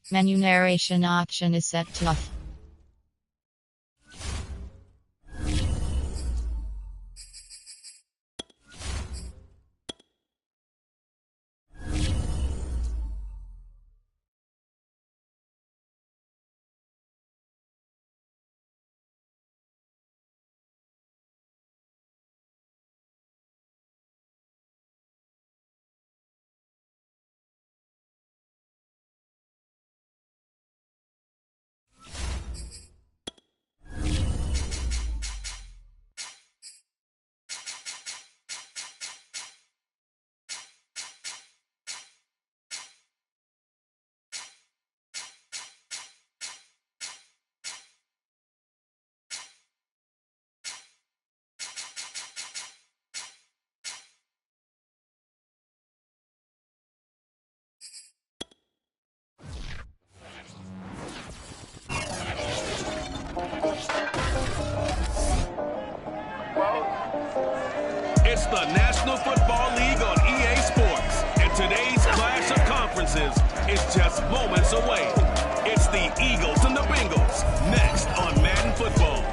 Menu narration option is set to off. It's the National Football League on EA Sports, and today's clash of conferences is just moments away. It's the Eagles and the Bengals, next on Madden Football.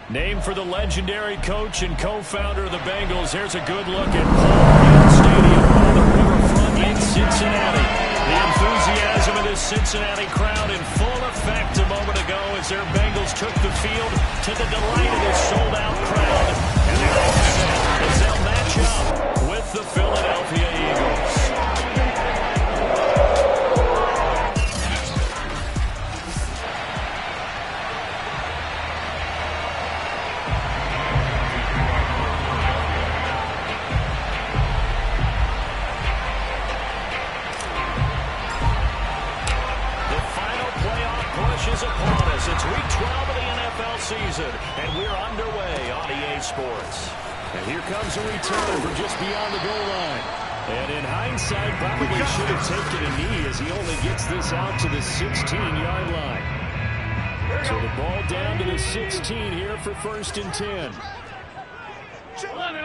Named for the legendary coach and co-founder of the Bengals, here's a good look at Paul Stadium on the riverfront in Cincinnati. The enthusiasm of this Cincinnati crowd in full effect a moment ago as their Bengals took the field to the delight of this sold-out crowd. And they're all set as they'll match up with the Philadelphia Eagles. Is upon us. It's week 12 of the NFL season, and we're underway on EA Sports. And here comes a return from just beyond the goal line. And in hindsight, probably should have taken a knee as he only gets this out to the 16-yard line. So the ball down to the 16 here for 1st and 10. 11.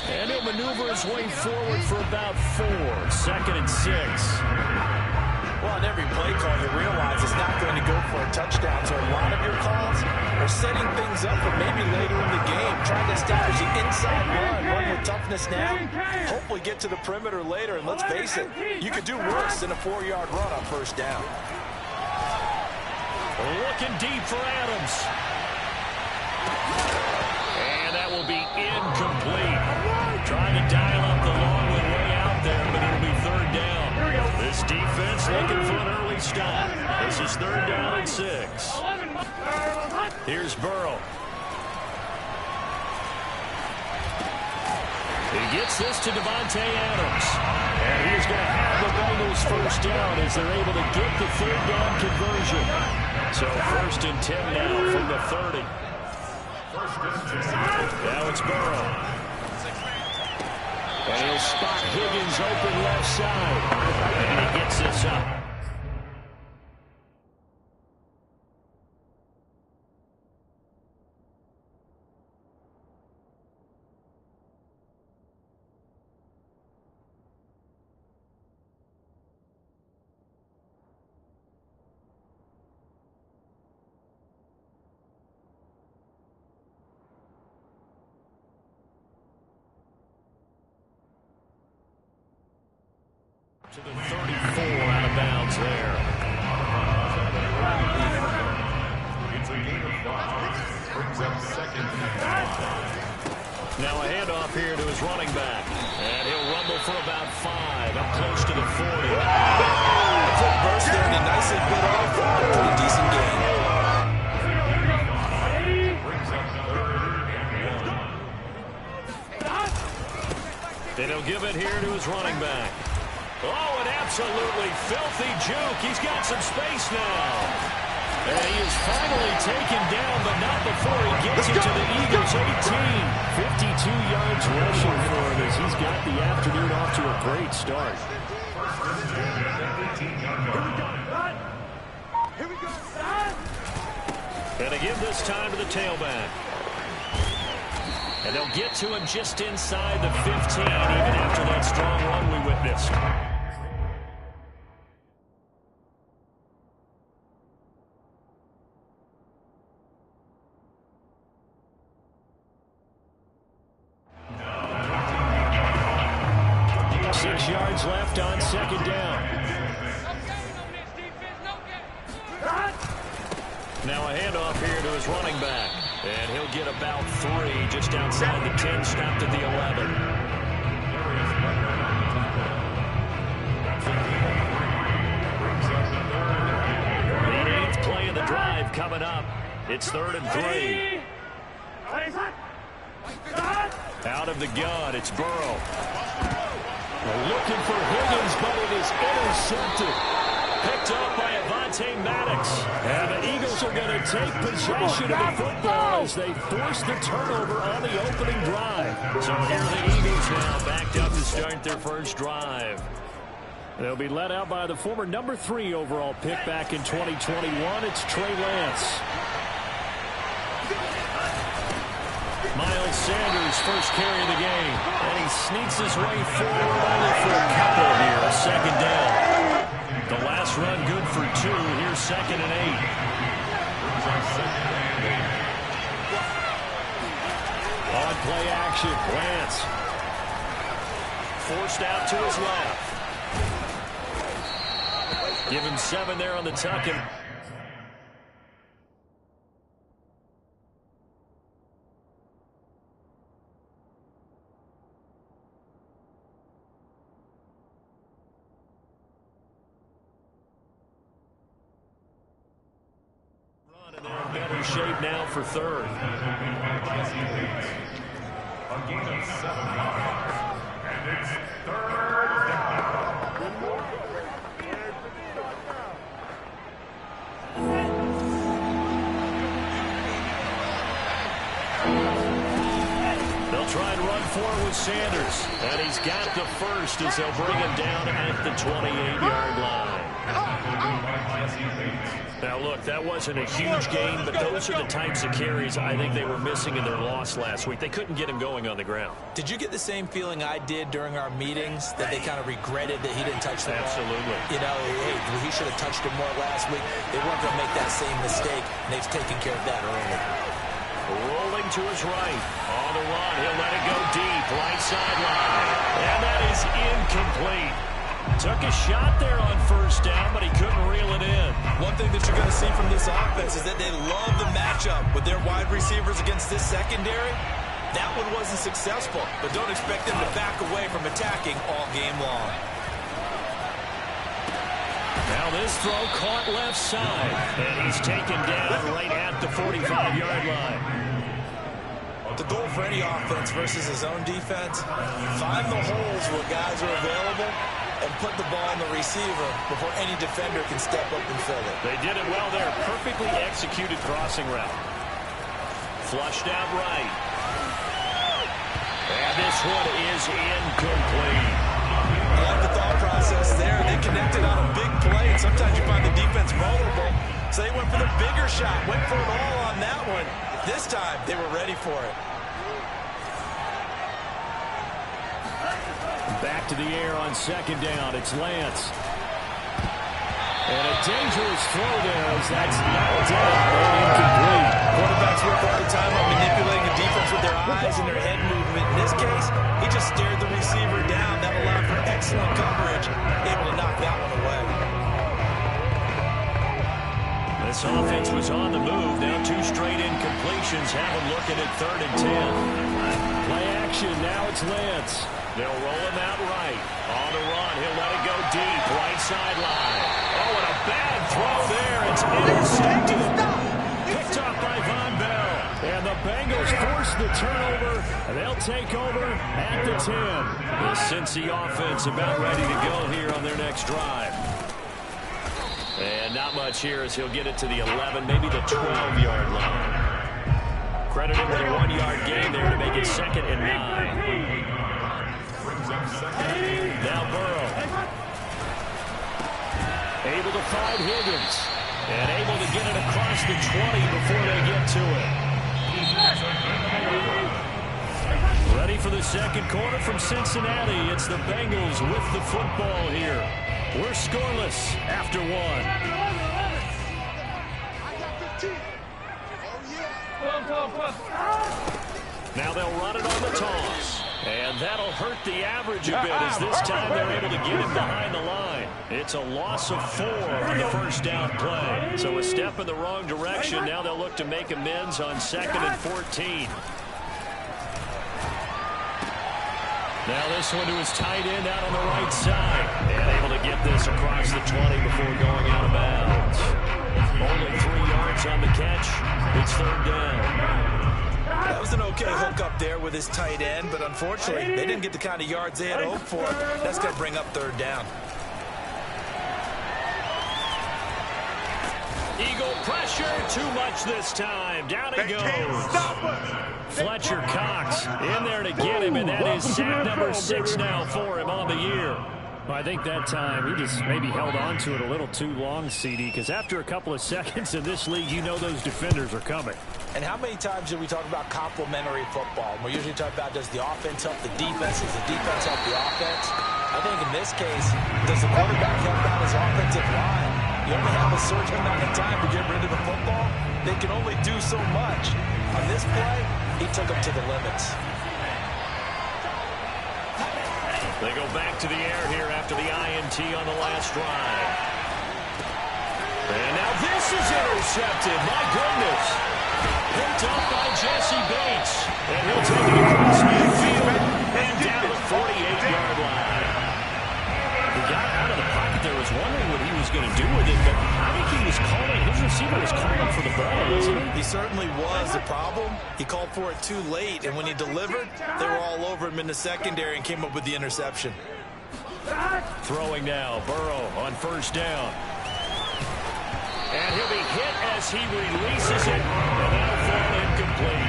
And he'll maneuver his way forward for about 4. 2nd and 6. Well, in every play call, you realize it's not going to go for a touchdown. So a lot of your calls are setting things up for maybe later in the game, trying to establish the inside run with toughness now. Hopefully get to the perimeter later. And let's face it, you could do worse than a 4-yard run on 1st down. Looking deep for Adams. And that will be incomplete. Trying to dial up the long one way out there, but it'll be 3rd down. This defense looking for an early stop. This is 3rd down and 6. Here's Burrow. He gets this to Devontae Adams. And he's going to have the Bengals 1st down as they're able to get the 3rd down conversion. So 1st and 10 now from the 30. Now it's Burrow. And he'll spot Higgins open left side. And he gets this up. To the 34 out of bounds there. It's a game of 5. Brings up 2nd and 5. Now a handoff here to his running back. And he'll rumble for about 5, up close to the 40. Quick burst there, and he nicely bit off a pretty decent gain. Brings up 3rd and 1. And he'll give it here to his running back. Oh, an absolutely filthy juke. He's got some space now. And he is finally taken down, but not before he gets it to the Eagles' 18. 52 yards rushing for him as he's got the afternoon off to a great start. Here we go. And they give this time to the tailback. And they'll get to him just inside the 15, even after that strong run we witnessed. Left on second down. Now a handoff here to his running back. And he'll get about 3 just outside the 10, stopped at the 11. The 8th play of the drive coming up. It's 3rd and 3. Out of the gun, it's Burrow. Looking for Higgins, but it is intercepted. Picked up by Avonte Maddox. And the Eagles are going to take possession of the football as they force the turnover on the opening drive. So here are the Eagles now backed up to start their first drive. They'll be led out by the former number 3 overall pick back in 2021. It's Trey Lance. Miles Sanders first carry of the game. And he sneaks his way forward only for a couple here. Second down. The last run good for 2. Here's 2nd and 8. On play action, Lance. Forced out to his left. Give him 7 there on the tuck. Shape now for 3rd. A gain of 7 yards. And it's 3rd down. They'll try and run forward with Sanders. And he's got the first as they'll bring him down at the 28-yard line. Now, look, that wasn't a huge gain, but those are the types of carries I think they were missing in their loss last week. They couldn't get him going on the ground. Did you get the same feeling I did during our meetings, that they kind of regretted that he didn't touch the ball? Absolutely. You know, hey, he should have touched it more last week. They weren't going to make that same mistake, and they've taken care of that early. Rolling to his right. On the run, he'll let it go deep. Right sideline. And that is incomplete. Took a shot there on first down, but he couldn't reel it in. One thing that you're going to see from this offense is that they love the matchup with their wide receivers against this secondary. That one wasn't successful, but don't expect them to back away from attacking all game long. Now this throw caught left side, and he's taken down right at the 45-yard line. The goal for any offense versus his own defense, find the holes where guys are available and put the ball on the receiver before any defender can step up and fill it. They did it well there. Perfectly executed crossing route. Flushed out right. And this one is incomplete. I like the thought process there. They connected on a big play, and sometimes you find the defense vulnerable. So they went for the bigger shot, went for it all on that one. This time, they were ready for it. Back to the air on second down. It's Lance. And a dangerous throw there as that's knocked down and incomplete. Quarterbacks work all the time on manipulating the defense with their eyes and their head movement. In this case, he just stared the receiver down. That allowed for excellent coverage, able to knock that one away. This offense was on the move. Now 2 straight incompletions have them looking at 3rd and 10. Play action. Now it's Lance. They'll roll him out right. On the run, he'll let it go deep. Right sideline. Oh, and a bad throw there. It's intercepted. Picked off by Von Bell. And the Bengals force the turnover. And they'll take over at the 10. The Cincy offense about ready to go here on their next drive. And not much here as he'll get it to the 11, maybe the 12-yard line. Credit him with a 1-yard gain there to make it 2nd and 9. Now Burrow. Able to find Higgins. And able to get it across the 20 before they get to it. Ready for the second quarter from Cincinnati. It's the Bengals with the football here. We're scoreless after one. Now they'll run it on the toss. And that'll hurt the average a bit as this time they're able to get him behind the line. It's a loss of 4 on the first down play. So a step in the wrong direction. Now they'll look to make amends on 2nd and 14. Now this one to his tight end out on the right side. And able to get this across the 20 before going out of bounds. Only 3 yards on the catch. It's 3rd down. That was an okay hook up there with his tight end, but unfortunately, they didn't get the kind of yards they had hoped for. That's going to bring up 3rd down. Eagle pressure, too much this time. Down he goes. Fletcher Cox in there to get him, and that is sack number 6 now for him on the year. Well, I think that time he just maybe held on to it a little too long, CD, because after a couple of seconds in this league, you know those defenders are coming. And how many times do we talk about complementary football? We're usually talking about, does the offense help the defense? Does the defense help the offense? I think in this case, does the quarterback help out his offensive line? You only have a certain amount of time to get rid of the football. They can only do so much. On this play, he took them to the limits. They go back to the air here after the INT on the last drive. And now this is intercepted. My goodness. Picked up by Jesse Bates. And he'll take it across midfield and down the 48-yard line. He got out of the pocket there. Was wondering what he was going to do with it, but I think he was calling. His receiver was calling for the ball, wasn't he? He certainly was. The problem, he called for it too late, and when he delivered, they were all over him in the secondary and came up with the interception. Throwing now, Burrow on 1st down. And he'll be hit as he releases it, and that'll fall incomplete.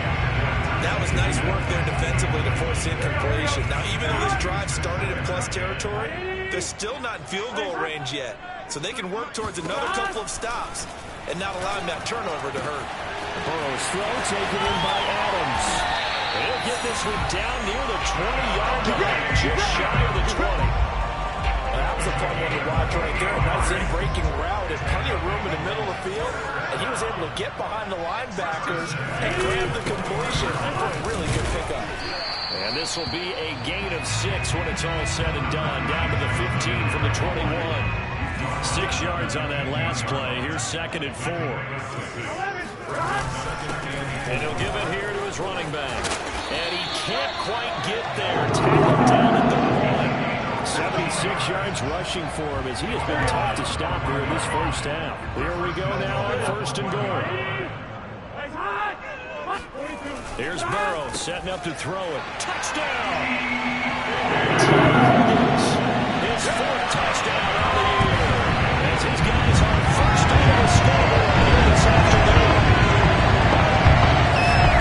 That was nice work there defensively to force incompletion. Now, even though this drive started in plus territory, they're still not in field goal range yet. So they can work towards another couple of stops and not allowing that turnover to hurt. Burrow's throw taken in by Adams. And he'll get this one down near the 20-yard line, just shy of the 20. That was a fun one to watch right there. A nice in-breaking route and plenty of room in the middle of the field. And he was able to get behind the linebackers and grab the completion for a really good pickup. And this will be a gain of 6 when it's all said and done. Down to the 15 from the 21. 6 yards on that last play. Here's 2nd and 4. And he'll give it here to his running back. And he can't quite get there. Tackled down at the 76 yards rushing for him as he has been tough to stop here in this first half. Here we go now on 1st and goal. Here's Burrow setting up to throw it. Touchdown! His 4th touchdown of the year as his guys are first on the scoreboard here this afternoon.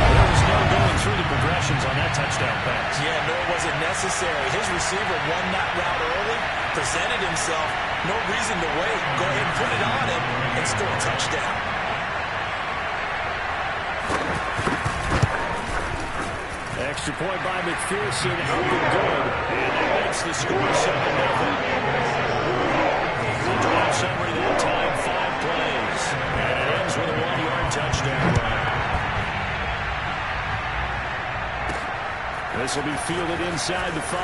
There was no going through the progressions on that touchdown pass. Yeah, nor was it necessary. His receiver won that route early, presented himself, no reason to wait. Go ahead and put it on him and score a touchdown. Extra point by McPherson, up and good. And that makes the score 7-0. The drive summary that time, 5 plays. And it ends with a 1-yard touchdown run. This will be fielded inside the 5.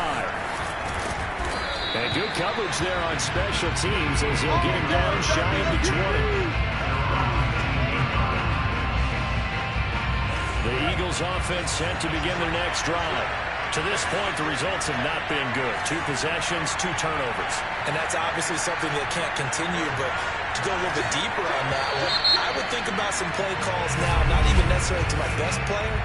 And good coverage there on special teams as he'll get him down shy of the 20. The Eagles offense set to begin their next drive. To this point, the results have not been good. 2 possessions, 2 turnovers. And that's obviously something that can't continue, but to go a little bit deeper on that one, I would think about some play calls now, not even necessarily to my best player,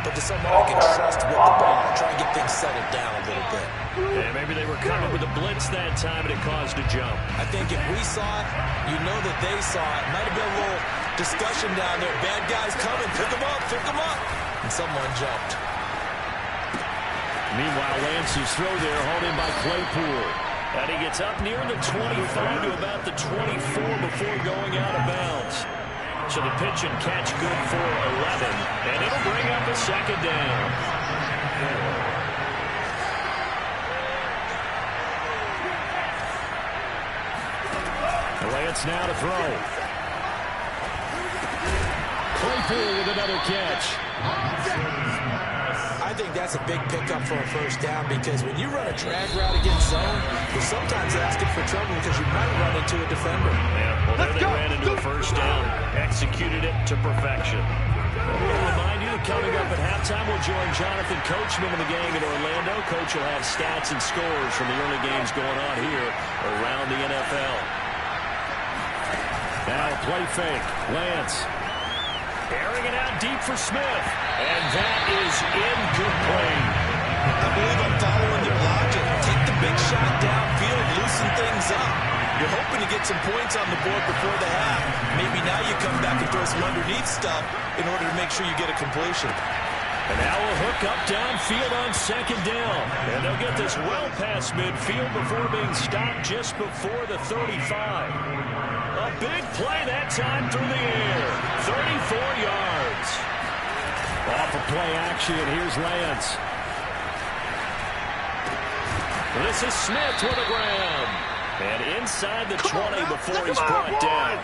but to someone I can trust with the ball. Try and get things settled down a little bit. Yeah, maybe they were coming with a blitz that time and it caused a jump. I think if we saw it, you know that they saw it. Might have been a little discussion down there. Bad guys coming. Pick them up. Pick them up. And someone jumped. Meanwhile, Lance's throw there hauled in by Claypool. And he gets up near the 25 to about the 24 before going out of bounds. So the pitch and catch good for 11, and it'll bring up a second down. Lance now to throw. Claypool with another catch. I think that's a big pickup for a first down because when you run a drag route against zone, you're sometimes asking for trouble because you might run into a defender. Yeah, well, there they ran into a first down. Executed it to perfection. We'll remind you that coming up at halftime, we'll join Jonathan Coachman and the gang in Orlando. Coach will have stats and scores from the early games going on here around the NFL. Now play fake. Lance. Airing it out deep for Smith. And that is incomplete. I believe I'm following their logic. Take the big shot downfield, loosen things up. You're hoping to get some points on the board before the half. Maybe now you come back and throw some underneath stuff in order to make sure you get a completion. And now we'll hook up downfield on second down. And they'll get this well past midfield before being stopped just before the 35. A big play that time through the air. 34 yards. Off of play action, here's Lance. This is Smith with a grab. And inside the 20 before he's brought down.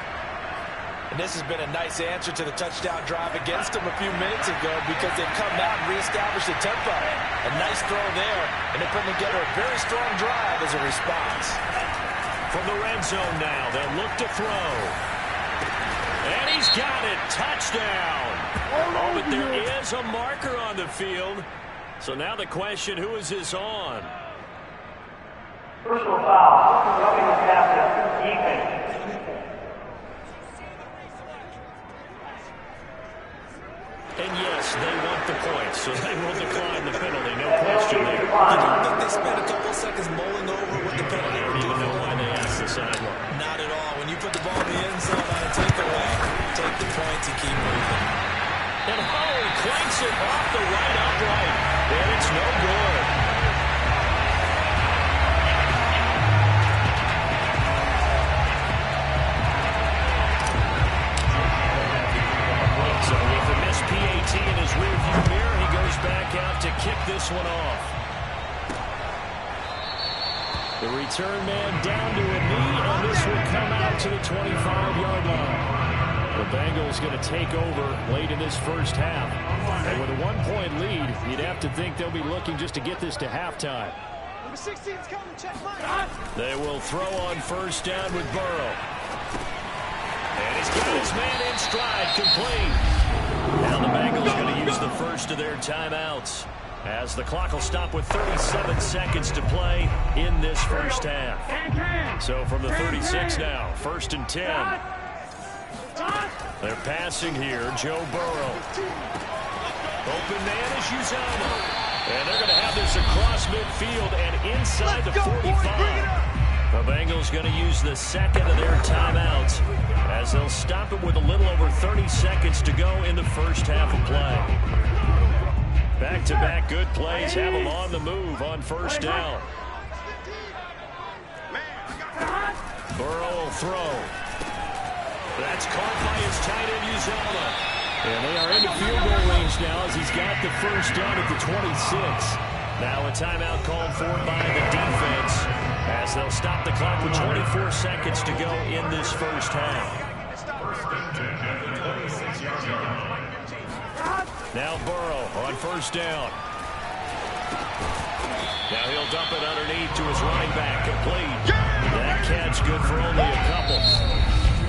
And this has been a nice answer to the touchdown drive against them a few minutes ago because they've come out and reestablished the tempo. A nice throw there, and they're putting together a very strong drive as a response. From the red zone now, they'll look to throw. And he's got it. Touchdown. Oh, but there is a marker on the field. So now the question, who is this on? Personal foul. Roughing the passer. Defense. And yes, they want the points, so they will decline the penalty. No question there. You don't think they spent a couple seconds mulling over what the penalty would do? You know why they asked the sideline. Not at all. When you put the ball in the end zone on a takeaway, take the points and keep moving. And Howie clanks it off the right upright. And it's no good. So with the missed PAT in his rearview mirror, he goes back out to kick this one off. The return man down to a knee, and this will come out to the 25-yard line. The Bengals going to take over late in this first half. And with a one-point lead, you'd have to think they'll be looking just to get this to halftime. Number 16's coming. Check mine. They will throw on first down with Burrow. And he's got his man in stride, complete. Now the Bengals going to use the first of their timeouts as the clock will stop with 37 seconds to play in this first half. So from the 36 now, 1st and 10. They're passing here, Joe Burrow. Open man is Uzomah. And they're going to have this across midfield and inside the 45. The Bengals going to use the second of their timeouts as they'll stop it with a little over 30 seconds to go in the first half of play. Back-to-back good plays have them on the move on first down. Burrow will throw. That's caught by his tight end, Uzomah. And they are into field goal range now as he's got the first down at the 26. Now a timeout called for by the defense as they'll stop the clock with 24 seconds to go in this first half. Now Burrow on first down. Now he'll dump it underneath to his running back, complete. That catch good for only a couple.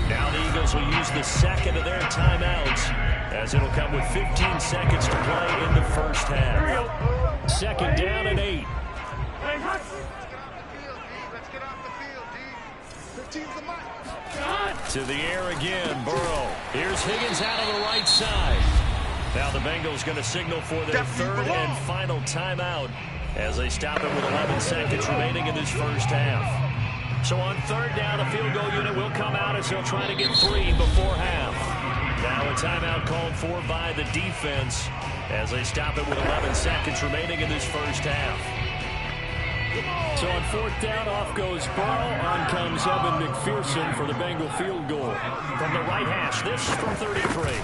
Now the Eagles will use the second of their timeouts as it'll come with 15 seconds to play in the first half. Second down and 8. To the air again, Burrow. Here's Higgins out on the right side. Now the Bengals going to signal for their third and final timeout as they stop it with 11 seconds remaining in this first half. So on third down, a field goal unit will come out as they'll try to get 3 before half. Now a timeout called for by the defense as they stop it with 11 seconds remaining in this first half. So on fourth down, off goes Burrow. On comes Evan McPherson for the Bengal field goal. From the right hash, this from 33.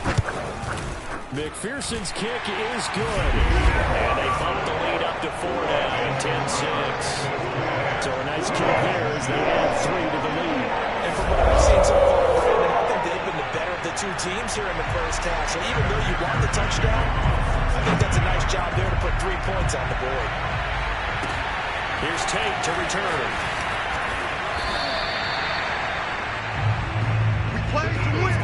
McPherson's kick is good. And they bump the lead up to 4 now, 10-6. So a nice kick there as they add 3 to the lead. And from what I've seen so far, Brandon, I think they've been the better of the two teams here in the first half. So even though you won the touchdown, I think that's a nice job there to put 3 points on the board. Here's Tate to return. We play to win.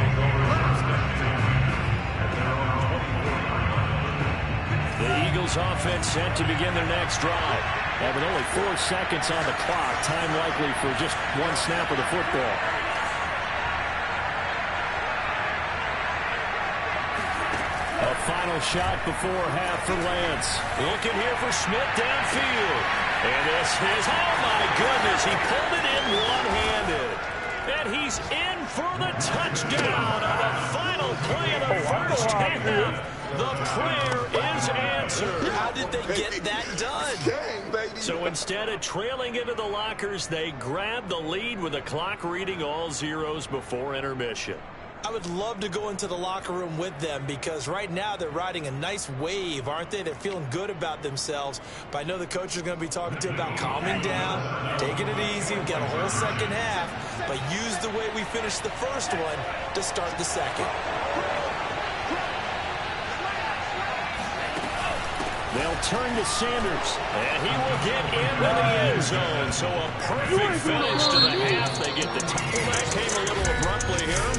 The Eagles offense set to begin their next drive. And with only 4 seconds on the clock, time likely for just 1 snap of the football. A final shot before half for Lance. Looking here for Smith downfield. And this is, oh my goodness, he pulled it in one-handed. And he's in for the touchdown on the final play of the first half. The prayer is answered. How did they get that done? So instead of trailing into the lockers, they grab the lead with the clock reading all zeros before intermission. I would love to go into the locker room with them because right now they're riding a nice wave, aren't they? They're feeling good about themselves. But I know the coach is going to be talking to them about calming down, taking it easy. We've got a whole second half, but use the way we finished the first one to start the second. They'll turn to Sanders, and he will get into the end zone. So a perfect finish to the half. They get the tackle. That came a little abruptly here.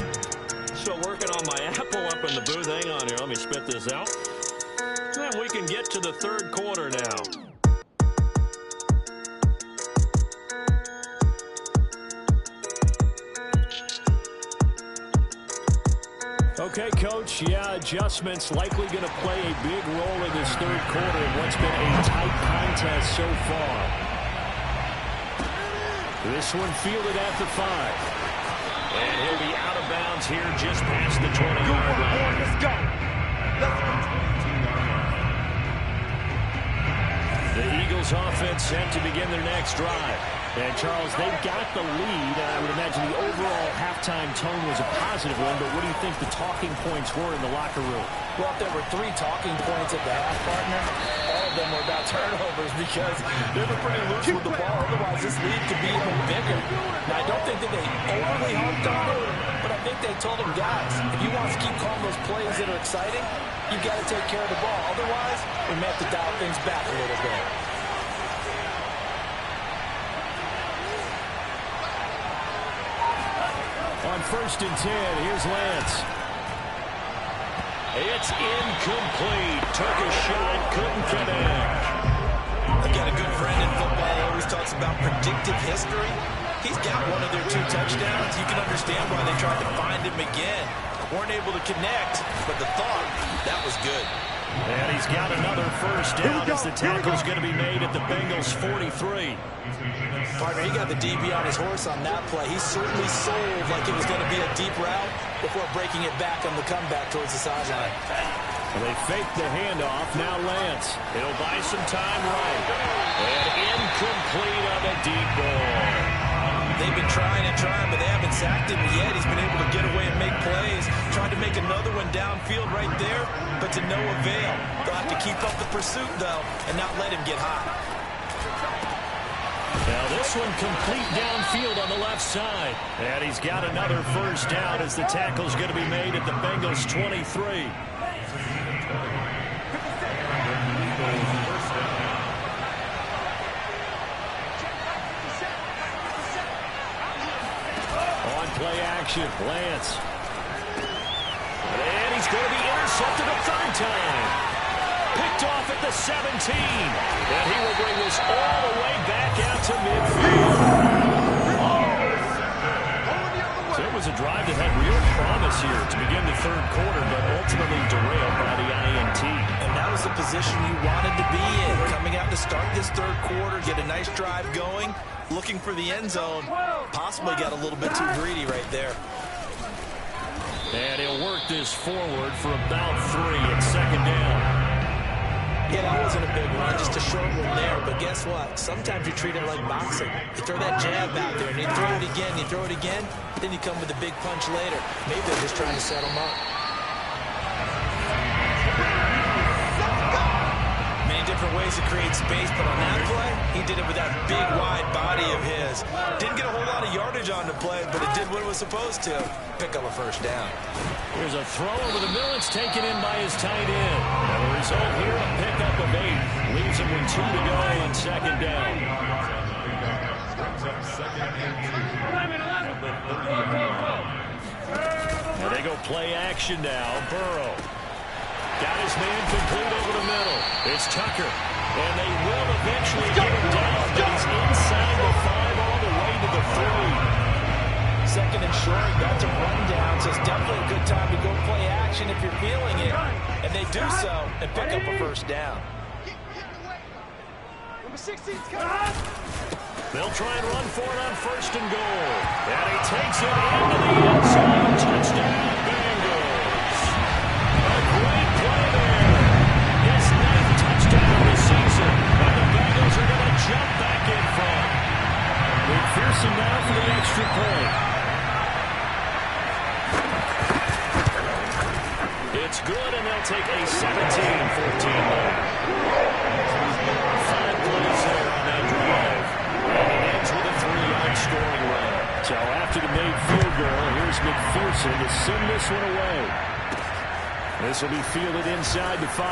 Still working on my apple up in the booth. Hang on here. Let me spit this out. And we can get to the third quarter now. Okay, Coach, adjustments likely going to play a big role in this third quarter in what's been a tight contest so far. This one fielded at the 5. And he'll be out of bounds here just past the 20-yard line. Let's go. The Eagles offense set to begin their next drive. And, Charles, they've got the lead. I would imagine the overall halftime tone was a positive one, but what do you think the talking points were in the locker room? Well, if there were 3 talking points at the half, partner, all of them were about turnovers because they were pretty loose with the ball. Otherwise, this lead could be even bigger. Now, I don't think that they overly harped on it, but I think they told them, guys, if you want to keep calling those plays that are exciting, you've got to take care of the ball. Otherwise, we may have to dial things back a little bit. On 1st and 10, here's Lance. It's incomplete. Took a shot, couldn't connect. I've got a good friend in football who always talks about predictive history. He's got one of their 2 touchdowns. You can understand why they tried to find him again. Weren't able to connect, but the thought, that was good. And he's got another first down as the tackle's going to be made at the Bengals' 43. Partner, he got the DB on his horse on that play. He certainly sold like it was going to be a deep route before breaking it back on the comeback towards the sideline. They fake the handoff. Now Lance. He'll buy some time right. And incomplete on a deep ball. They've been trying and trying, but they haven't sacked him yet. He's been able to get away and make plays. Tried to make another one downfield right there, but to no avail. They'll have to keep up the pursuit, though, and not let him get hot. Now this one complete downfield on the left side. And he's got another first down as the tackle's going to be made at the Bengals' 23. On play action, Lance. And he's going to be intercepted a 3rd time. Picked off at the 17. And he will bring this all the way back out to midfield. So it was a drive that had real promise here to begin the 3rd quarter, but ultimately derailed by the INT. And that was the position you wanted to be in. Coming out to start this 3rd quarter, get a nice drive going, looking for the end zone. Possibly got a little bit too greedy right there. And he'll work this forward for about 3 at 2nd down. Yeah, that wasn't a big run, just a short one there. But guess what? Sometimes you treat it like boxing. You throw that jab out there, and you throw it again, you throw it again, then you come with a big punch later. Maybe they're just trying to set him up. Many different ways to create space, but on that play, he did it with that big, wide body of his. Didn't get a whole lot of yardage on the play, but it did what it was supposed to. Pick up a first down. Here's a throw over the middle. It's taken in by his tight end. And the result here, a pickup of 8. Leaves him with 2 to go on second down. And they go play action now. Burrow got his man complete over the middle. It's Tucker. And they will eventually get him down, but he's inside the 5 all the way to the 3. Second and short, got to run down, so it's definitely a good time to go play action if you're feeling it. And they do so and pick up a first down. Number 16's coming. They'll try and run for it on first and goal. And he takes it into the end zone. Touchdown, Bengals. A great play there. His 9th touchdown of the season. And the Bengals are going to jump back in front. McPherson now for the extra point. It's good, and they'll take a 17-14 lead. 5 plays there on that drive. And it ends with a 3-yard scoring run. So after the made field goal, here's McPherson to send this one away. This will be fielded inside the 5.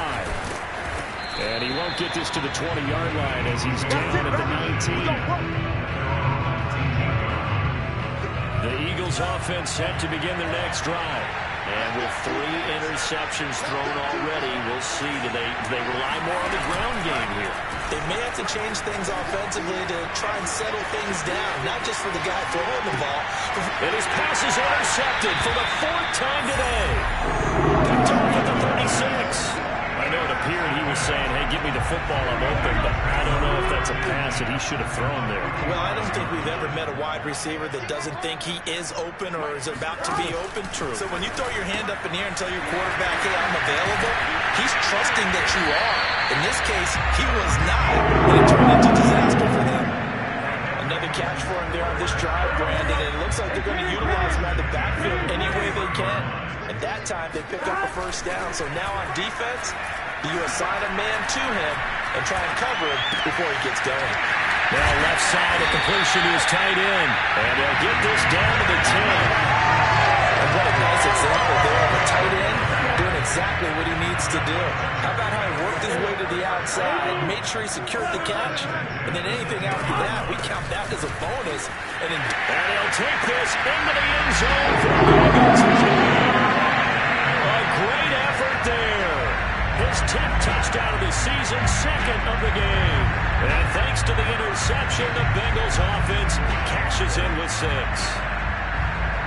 And he won't get this to the 20-yard line as he's down at the 19. The Eagles offense set to begin their next drive. And with 3 interceptions thrown already, we'll see. Do they rely more on the ground game here? They may have to change things offensively to try and settle things down, not just for the guy throwing the ball. And his pass is intercepted for the 4th time today. Picked off at the 36. I know it appeared he was saying, hey, give me the football, I'm open, but I don't know if that's a pass that he should have thrown there. Well, I don't think we've ever met a wide receiver that doesn't think he is open or is about to be open. True. So when you throw your hand up in the air and tell your quarterback, hey, I'm available, he's trusting that you are. In this case, he was not, and it turned into disaster for him. Another catch for him there on this drive, Brandon, and it looks like they're going to utilize him out of the backfield any way they can. At that time, they pick up a first down. So now on defense, you assign a man to him and try and cover him before he gets going. Now left side of completion is tight end. And they'll get this down to the 10. And what a nice example there of a tight end doing exactly what he needs to do. How about how he worked his way to the outside, made sure he secured the catch, and then anything after that, we count that as a bonus. And he'll take this into the end zone for the Bengals. A great effort there. His 10th touchdown of the season, 2nd of the game. And thanks to the interception, the Bengals offense cashes in with 6.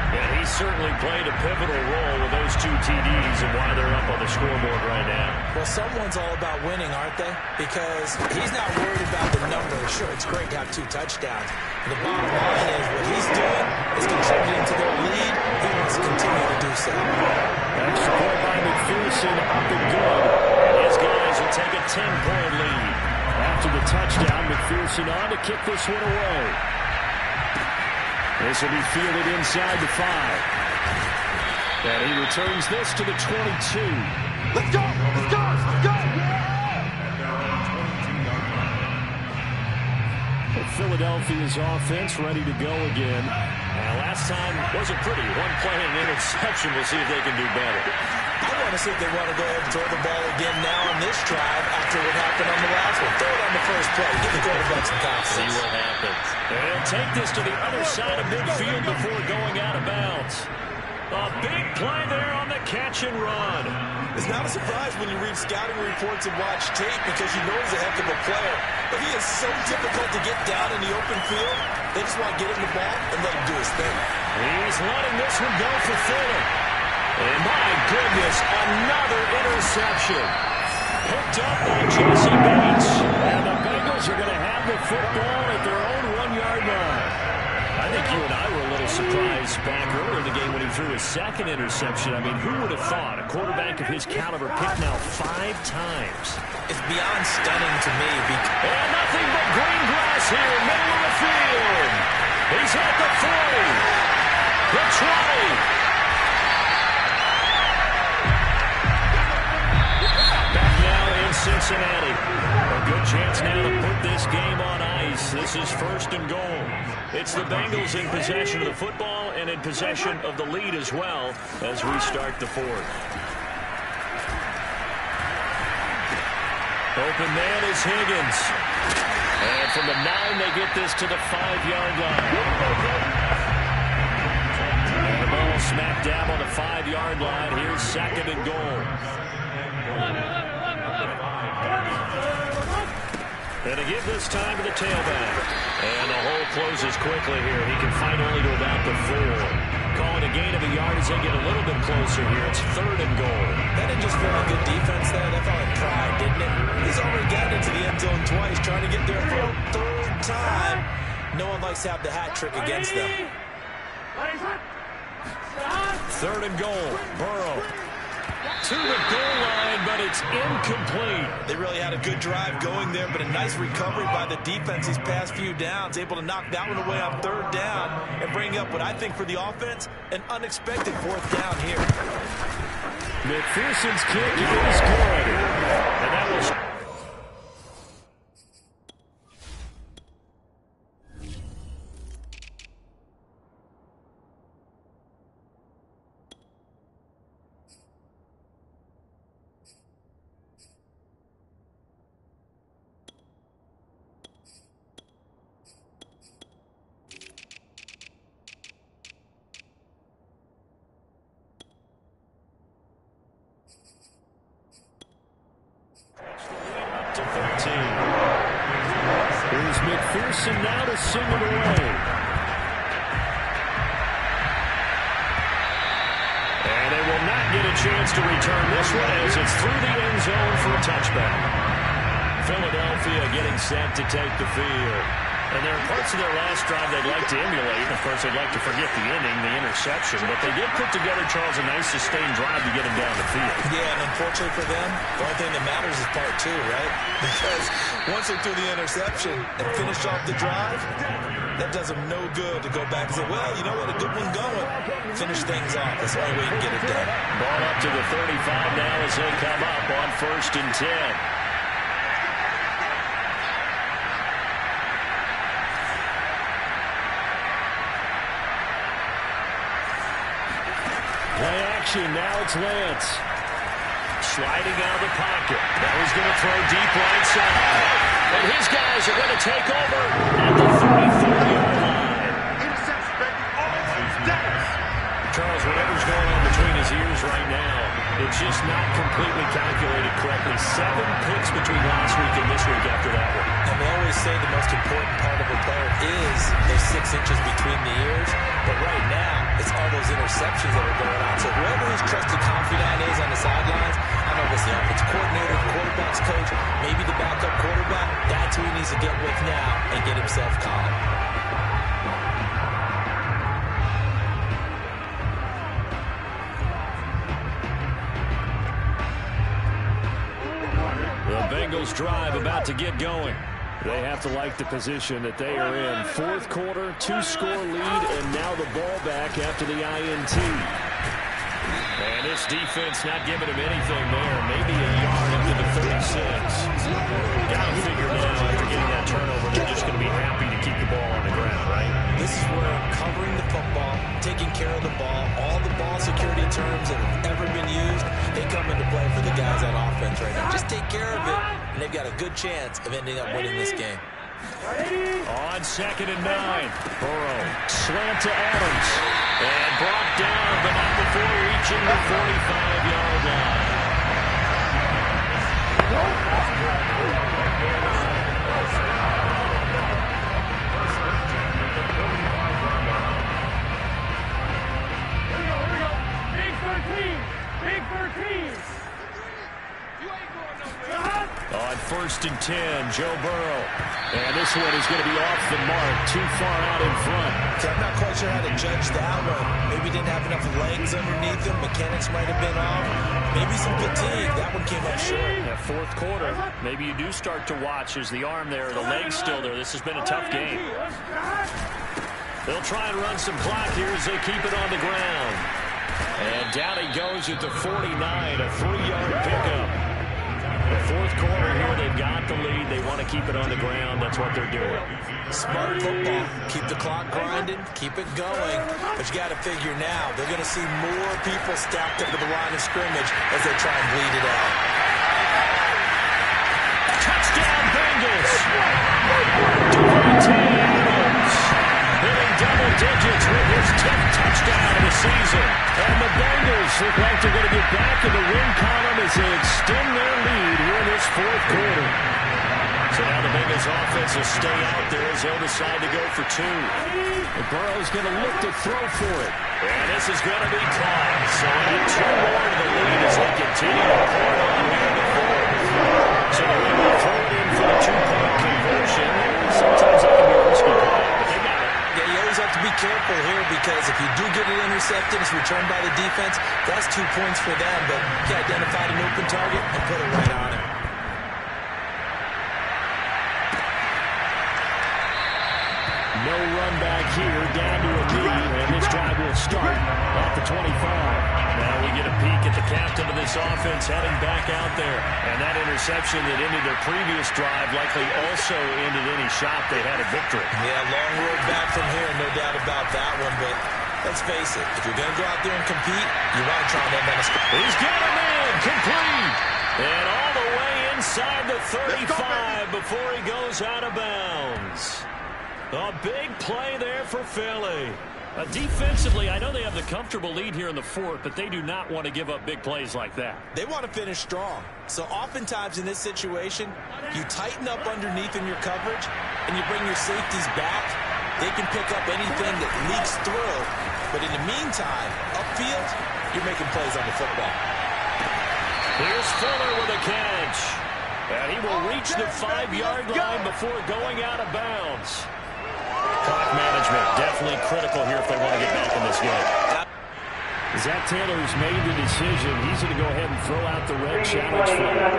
And he certainly played a pivotal role with those 2 TDs and why they're up on the scoreboard right now. Well, someone's all about winning, aren't they? Because he's not worried about the numbers. Sure, it's great to have 2 touchdowns. But the bottom line is what he's doing is contributing to their lead. He wants to continue to do so. Extra point by McPherson, up and good. And his guys will take a 10-point lead. After the touchdown, McPherson on to kick this one away. This will be fielded inside the 5. And he returns this to the 22. Let's go! Let's go! Let's go! Philadelphia's offense ready to go again. Last time wasn't pretty. 1 play and an interception. We'll see if they can do better. I want to see if they want to go ahead and throw the ball again now on this drive after what happened on the last one. Throw it on the first play. Give the quarterback some confidence. See what happens. And he'll take this to the other side of midfield before going out of bounds. A big play there on the catch and run. It's not a surprise when you read scouting reports and watch tape because you know he's a heck of a player. But he is so difficult to get down in the open field. They just want to get him the ball and let him do his thing. He's letting this one go for Fuller. And my goodness, another interception. Picked up by Jesse Bates. And the Bengals are going to have the football at their own 1-yard line. I I think you and I were a little surprised back earlier in the game when he threw his second interception. I mean, who would have thought a quarterback of his caliber picked now 5 times? It's beyond stunning to me. And nothing but green grass here, middle of the field. He's at the 40, the 20. Back now in Cincinnati. A good chance now to put this game on ice. This is 1st and goal. It's the Bengals in possession of the football and in possession of the lead as well as we start the 4th. Open man is Higgins. And from the 9, they get this to the 5-yard line. And the ball smack dab on the 5-yard line. Here's 2nd and goal. And to give this time to the tailback. And the hole closes quickly here. He can find only to about the 4. Calling a gain of a yard as they get a little bit closer here. It's 3rd and goal. That didn't just feel like good defense there. That felt like pride, didn't it? He's already gotten into the end zone twice, trying to get there for a 3rd time. No one likes to have the hat trick against them. 3rd and goal. Burrow to the goal line, but it's incomplete. They really had a good drive going there, but a nice recovery by the defense these past few downs, able to knock that one away on 3rd down and bring up what I think for the offense, an unexpected 4th down here. McPherson's kick is good. And that was... to 13. Here's McPherson now to sing it away. And they will not get a chance to return this one as it's through the end zone for a touchback. Philadelphia getting set to take the field. And there are parts of their last drive they'd like to emulate. Of course, they'd like to forget the inning, the interception. But they did put together, Charles, a nice sustained drive to get them down the field. Yeah, and unfortunately for them, the only thing that matters is part 2, right? Because once they threw the interception and finished off the drive, that does them no good to go back and say, well, you know what, a good one going. Finish things off. That's the only way you can get it done. Ball up to the 35 now as they come up on 1st and 10. Play action, now it's Lance. Sliding out of the pocket. Now he's going to throw deep right side. And his guys are going to take over at the 34-yard line. Charles, whatever's going on between his ears right now, it's just not completely calculated correctly. 7 picks between last week and this week after that one. And we always say the most important part of a player is those 6 inches between the ears. But right now, it's all those interceptions that are going on. So whoever his trusted confidant is on the sidelines, I don't know if it's the offense coordinator, the quarterback's coach, maybe the backup quarterback, that's who he needs to get with now and get himself calm. The Bengals drive about to get going. They have to like the position that they are in. 4th quarter, 2-score lead, and now the ball back after the INT. And this defense not giving him anything there. Maybe a yard up to the 36. Got to figure now after getting that turnover, they're just going to be happy to keep the ball on the ground, right? This is where covering the football, taking care of the ball, all the ball security terms that have ever been used, they come into play for the guys on offense right now. Just take care of it, and they've got a good chance of ending up winning this game. On 2nd and 9, Burrow slant to Adams and brought down, but not before reaching the 45-yard line. On 1st and 10. Joe Burrow. And this one is going to be off the mark, too far out in front. So I'm not quite sure how to judge that one. Maybe didn't have enough legs underneath him. Mechanics might have been off. Maybe some fatigue. That one came up short. That fourth quarter, maybe you do start to watch as the arm there, the leg's still there. This has been a tough game. They'll try and run some clock here as they keep it on the ground. And down he goes at the 49, a 3-yard pickup. The fourth quarter here, they've got the lead. They want to keep it on the ground. That's what they're doing. Smart football. Keep the clock grinding. Keep it going. But you got to figure now, they're going to see more people stacked up to the line of scrimmage as they try and bleed it out. Touchdown, Bengals. Devontae Adams hitting double digits with his 10th touchdown of the season. And the Bengals look like they're going to get back in the win column as they extend their lead here in this fourth quarter. So now the Bengals offense will stay out there as they'll decide to go for 2. And Burrow's going to look to throw for it. And this is going to be caught. So add 2 more to the lead as they continue to pour it on here in the fourth. So they're going to throw it in for the 2-point conversion. Sometimes that can be a risky play, but they got it. Yeah, you always have to be careful here because if you do get it intercepted, it's returned by the defense, that's 2 points for them. But you identified an open target and put it right on him. No run back here, down to a lead, and this drive will start at the 25. Now we get a peek at the captain of this offense heading back out there. And that interception that ended their previous drive likely also ended any shot they had a victory. Yeah, long road back from here, no doubt about that one. But let's face it, if you're going to go out there and compete, you want to try and end on a score. He's got him in, complete. And all the way inside the 35 before he goes out of bounds. A big play there for Philly. Defensively, I know they have the comfortable lead here in the fourth, but they do not want to give up big plays like that. They want to finish strong. So oftentimes in this situation, you tighten up underneath in your coverage, and you bring your safeties back. They can pick up anything that leaks through. But in the meantime, upfield, you're making plays on the football. Here's Fuller with a catch. And he will reach the 5-yard line before going out of bounds. Clock management definitely critical here if they want to get back in this game. Zach Taylor's made the decision. He's going to go ahead and throw out the red challenge flag.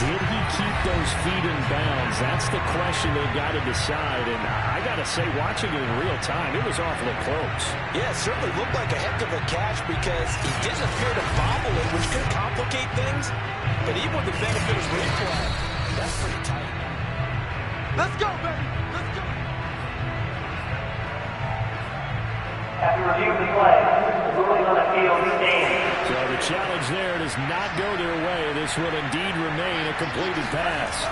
Did he keep those feet in bounds? That's the question they've got to decide. And I got to say, watching it in real time, it was awfully close. Yeah, it certainly looked like a heck of a catch because he didn't appear to bobble it, which could complicate things. But even with the benefit of replay, that's pretty tight. Let's go, baby. Let's go. After reviewing the play, the ruling on the field stands. So the challenge there does not go their way. This will indeed remain a completed pass.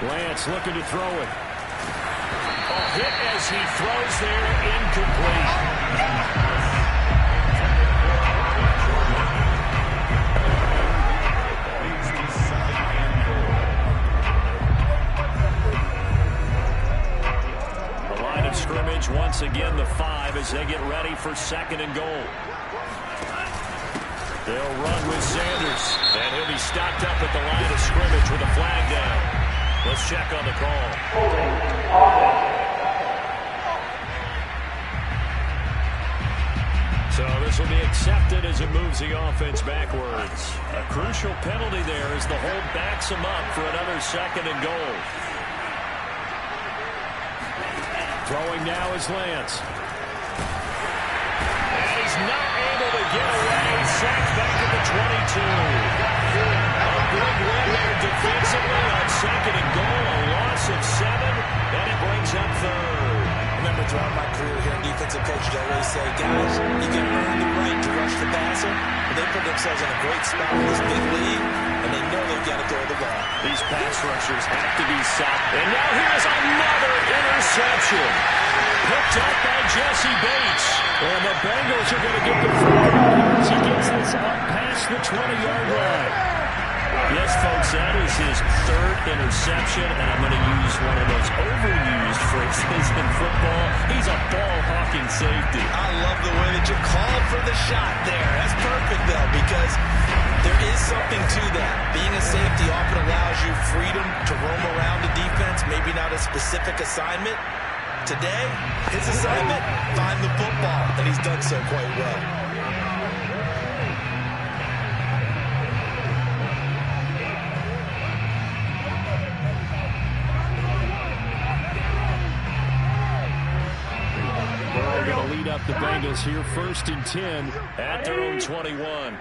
Lance looking to throw it. A hit as he throws there, incomplete. Scrimmage once again, the 5 as they get ready for 2nd and goal. They'll run with Sanders, and he'll be stopped up at the line of scrimmage with a flag down. Let's check on the call. So this will be accepted as it moves the offense backwards. A crucial penalty there as the hold backs him up for another 2nd and goal. Throwing now is Lance. And he's not able to get away. Sacked back at the 22. A big win there defensively on 2nd and goal. A loss of 7. And it brings up 3rd. Remember, throughout my career here in defensive coaches, I always say, guys, you can earn the right to rush the passer. But they put themselves in a great spot in this big league, and they know they've got to throw the ball. These pass rushers have to be sacked. And now here's another interception. Picked up by Jesse Bates. And the Bengals are going to get the 4 as he gets this up past the 20-yard line. Yes, folks, that is his 3rd interception, and I'm going to use one of those overused phrases in football. He's a ball-hawking safety. I love the way that you called for the shot there. That's perfect, though, because There is something to that. Being a safety often allows you freedom to roam around the defense, maybe not a specific assignment. Today, his assignment, find the football, and he's done so quite well. We're going to lead up the Bengals here, 1st and 10 at their own 21.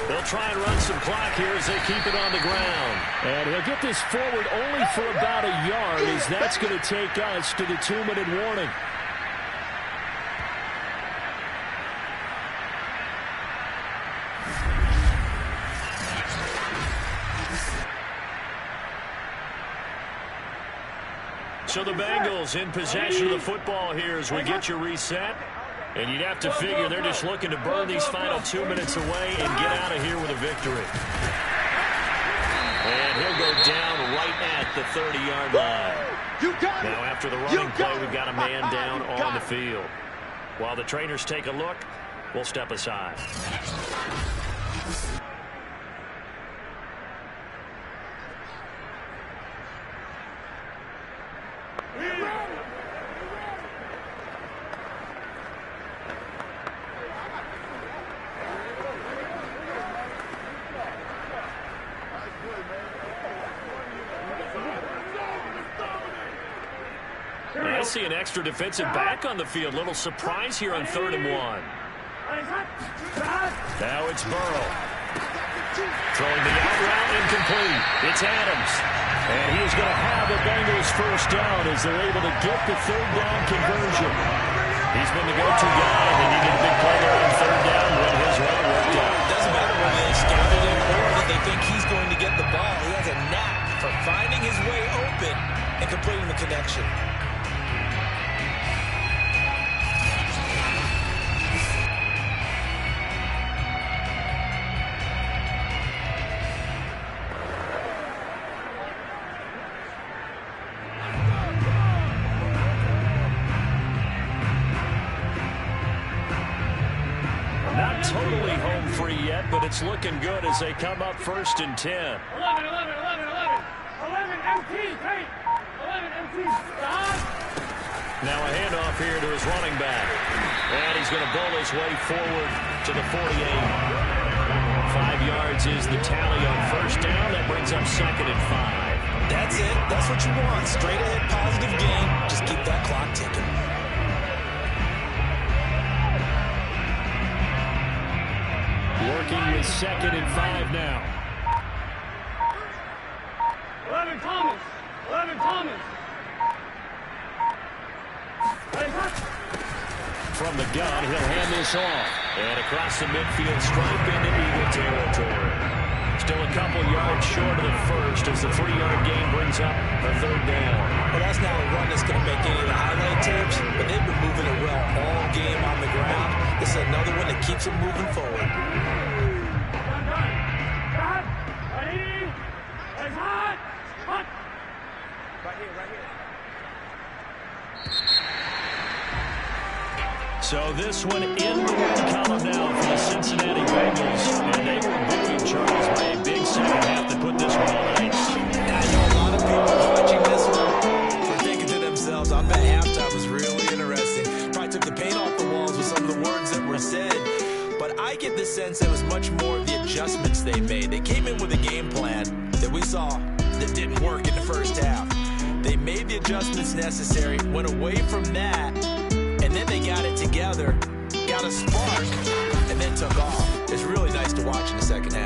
They'll try and run some clock here as they keep it on the ground. And he'll get this forward only for about a yard, as that's going to take us to the 2-minute warning. So the Bengals in possession of the football here as we get you reset. And you'd have to figure they're just looking to burn these final 2 minutes away and get out of here with a victory. And he'll go down right at the 30-yard line. Now after the running play, we've got a man down on the field. While the trainers take a look, we'll step aside. I see an extra defensive back on the field. Little surprise here on 3rd and 1. Now it's Burrow. Throwing the out route incomplete. It's Adams. And he is going to have the Bengals first down as they're able to get the 3rd down conversion. He's been the go-to guy. They need a big play there on 3rd down when his route worked out. Doesn't matter whether they scouted him or that they think he's going to get the ball. He has a knack for finding his way open and completing the connection. Totally home free yet, but it's looking good as they come up 1st and 10. 11 MT, great. 11 MT, stop. Now a handoff here to his running back. And he's going to bowl his way forward to the 48. 5 yards is the tally on 1st down. That brings up 2nd and 5. That's it. That's what you want. Straight ahead positive gain. Just keep that clock ticking. Working with 2nd and 5 now. 11 Thomas. 11 Thomas. From the gun, he'll hand this off. And across the midfield stripe into Eagle territory. Still a couple yards short of the first as the 3-yard gain brings up the 3rd down. Well, that's not a run that's going to make any of the highlight tapes, but they've been moving it well all game on the ground. This is another one that keeps them moving forward. So this one in the win column now for the Cincinnati Bengals. And they were booing Charles by a big second half to put this one on ice. And I know a lot of people watching this one were thinking to themselves, I bet halftime was really interesting. Probably took the paint off the walls with some of the words that were said. But I get the sense it was much more of the adjustments they made. They came in with a game plan that we saw that didn't work in the first half. They made the adjustments necessary, went away from that, and then they got it together, got a spark, and then took off. It's really nice to watch in the second half.